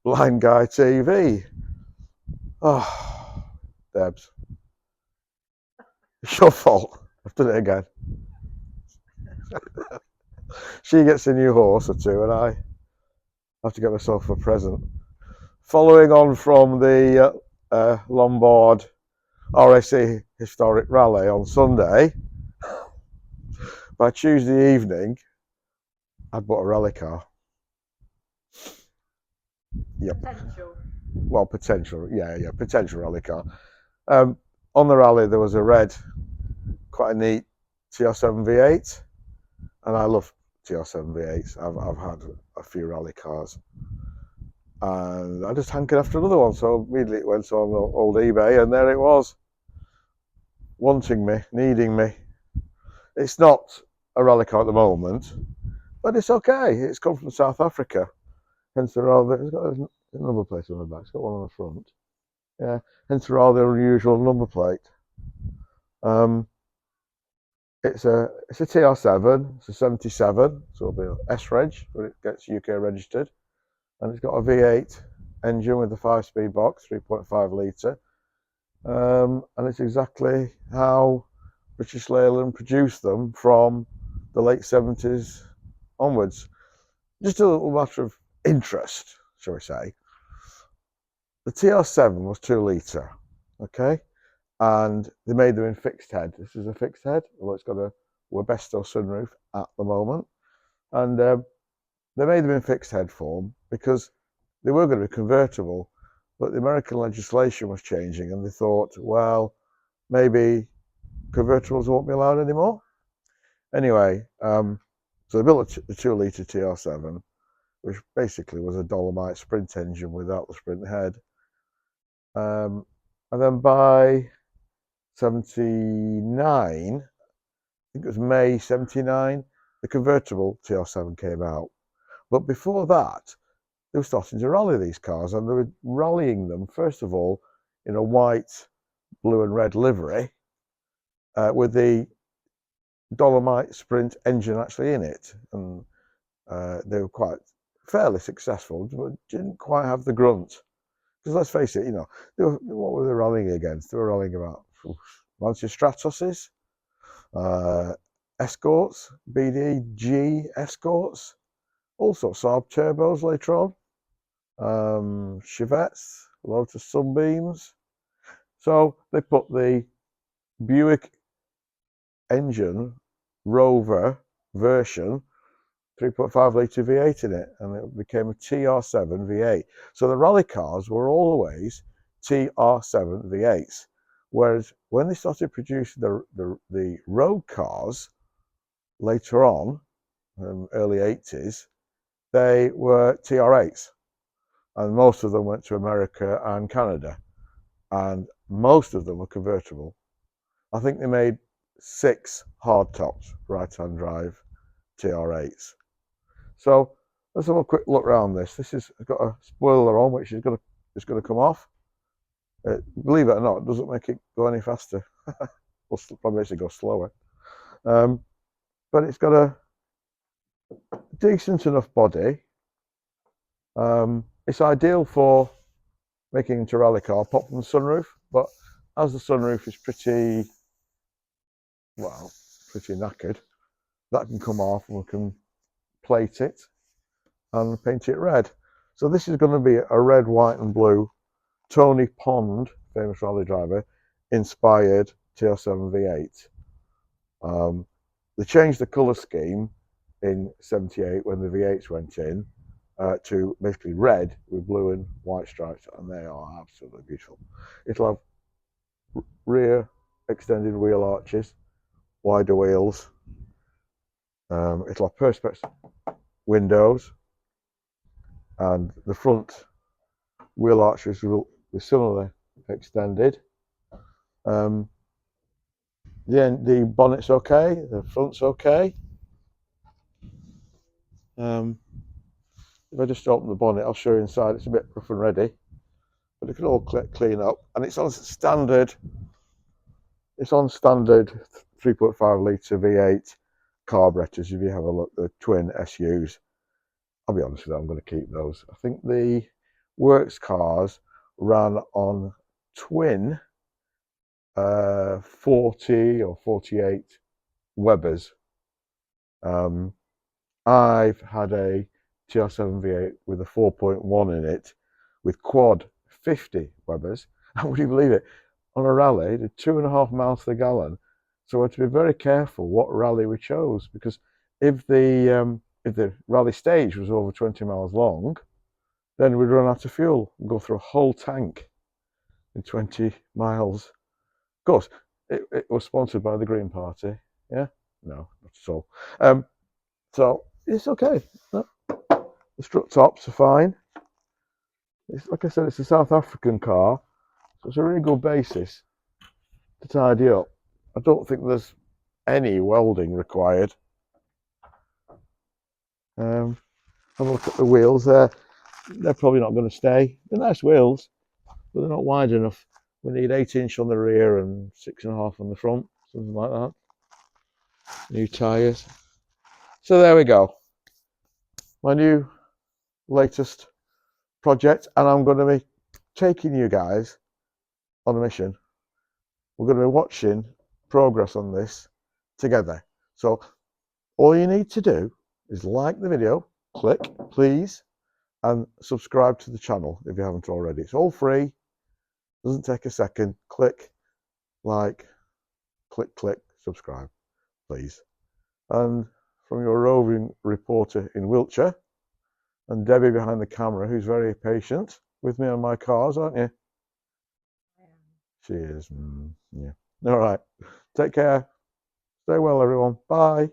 Blind Guy TV. Oh, Debs. It's your fault. I've done it again. She gets a new horse or two, and I have to get myself a present. Following on from the Lombard RAC Historic Rally on Sunday, by Tuesday evening, I'd bought a rally car. Yep. Potential. Well, potential, yeah, potential rally car. On the rally, there was a red, quite a neat TR7V8, and I love TR7V8s. I've had a few rally cars, and I just hankered after another one. So immediately it went on old eBay, and there it was, wanting me, needing me. It's not a rally car at the moment, but it's okay. It's come from South Africa, hence the rather. It's got a number plate on the back. It's got one on the front. Yeah, hence the rather unusual number plate. It's a TR7. It's a 77, so it'll be S-Reg when it gets UK registered, and it's got a V8 engine with a 5-speed box, 3.5 litre, and it's exactly how British Leyland produced them from the late 70s onwards. Just a little matter of interest, shall we say. The TR7 was 2 litre, okay, and they made them in fixed head. This is a fixed head, although it's got a Webesto sunroof at the moment, and they made them in fixed head form because they were going to be convertible, but the American legislation was changing, and they thought, well, maybe convertibles won't be allowed anymore. Anyway, so they built the 2 litre TR7, which basically was a Dolomite sprint engine without the sprint head. And then by 79, I think it was May 79, the convertible TR7 came out. But before that, they were starting to rally these cars, and they were rallying them, first of all, in a white, blue and red livery, with the Dolomite Sprint engine actually in it. And they were quite fairly successful, but didn't quite have the grunt. Because let's face it, what were they rallying against? They were rallying about Lancia Stratoses, Escorts, BDG Escorts, all sorts of Saab turbos later on, Chevettes, Lotus Sunbeams. So they put the Buick engine Rover version 3.5 litre V8 in it, and it became a TR7V8. So the rally cars were always TR7V8s, whereas when they started producing the road cars later on, early 80s, they were TR8s, and most of them went to America and Canada, and most of them were convertible. I think they made 6 hardtops right-hand drive TR8s. So let's have a quick look around this. This has got a spoiler on, which is going to come off. Believe it or not, it doesn't make it go any faster. Well, probably makes it go slower. But it's got a decent enough body. It's ideal for making into a rally car, pop from the sunroof, but as the sunroof is pretty knackered, that can come off, and we can plate it and paint it red. So this is going to be a red, white and blue Tony Pond, famous rally driver, inspired TR7V8. They changed the colour scheme in 78 when the V8s went in to basically red with blue and white stripes, and they are absolutely beautiful. It'll have rear extended wheel arches, wider wheels. It'll have perspex windows, and the front wheel arches will be similarly extended. The bonnet's okay, the front's okay. If I just open the bonnet, I'll show you inside. It's a bit rough and ready, but it can all clean up, and it's on standard 3.5 litre V8 carburetors. If you have a look, the twin SUs, I'll be honest with you, I'm going to keep those. I think the works cars ran on twin 40 or 48 Webers. I've had a TR7V8 with a 4.1 in it with quad 50 Webers. And would you believe it? On a rally, the 2.5 miles per gallon. So we had to be very careful what rally we chose, because if the rally stage was over 20 miles long, then we'd run out of fuel and go through a whole tank in 20 miles. Of course, it was sponsored by the Green Party. Yeah? No, not at all. So it's okay. No. The strut tops are fine. It's like I said, it's a South African car, so it's a really good basis to tidy up. I don't think there's any welding required. Have a look at the wheels there. They're probably not going to stay. They're nice wheels, but they're not wide enough. We need 8-inch on the rear and 6.5 on the front, something like that. New tyres. So there we go. My new latest project, and I'm going to be taking you guys on a mission. We're going to be watching progress on this together. So all you need to do is like the video, click please, and subscribe to the channel if you haven't already. It's all free, doesn't take a second. Click like, click subscribe, please. And from your roving reporter in Wiltshire, and Debbie behind the camera, who's very patient with me on my cars, aren't you? She is. Yeah. All right. Take care. Stay well, everyone. Bye.